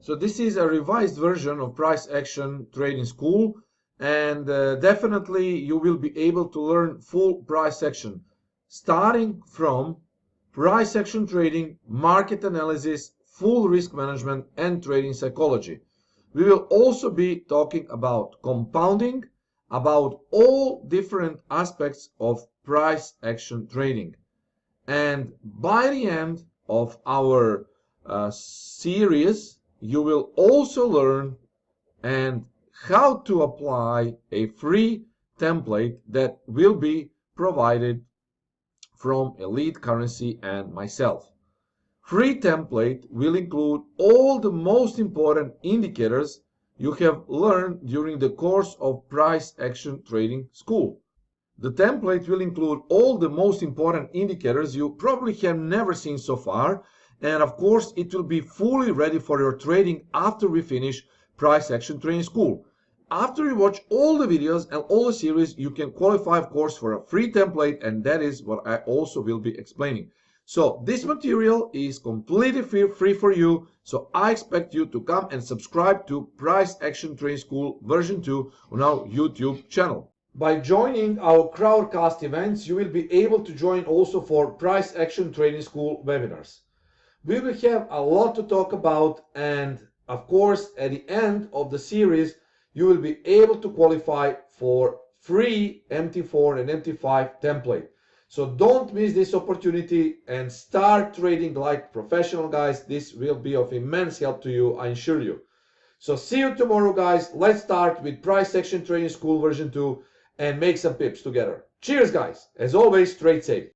So this is a revised version of price action trading school, and definitely you will be able to learn full price action, starting from price action trading, market analysis, full risk management, and trading psychology. We will also be talking about compounding, about all different aspects of price action trading. And by the end of our series, you will also learn and how to apply a free template that will be provided from Elite Currency and myself. Free template will include all the most important indicators you have learned during the course of price action trading school. The template will include all the most important indicators you probably have never seen so far, and of course it will be fully ready for your trading after we finish price action trading school. After you watch all the videos and all the series, you can qualify of course for a free template, and that is what I also will be explaining. So this material is completely free for you, so I expect you to come and subscribe to Price Action Trading School version 2 on our YouTube channel. By joining our crowdcast events, you will be able to join also for Price Action Trading School webinars. We will have a lot to talk about, and of course at the end of the series you will be able to qualify for free MT4 and MT5 template. So don't miss this opportunity and start trading like professional, guys. This will be of immense help to you, I assure you. So see you tomorrow, guys. Let's start with Price Action Trading School version 2 and make some pips together. Cheers, guys. As always, trade safe.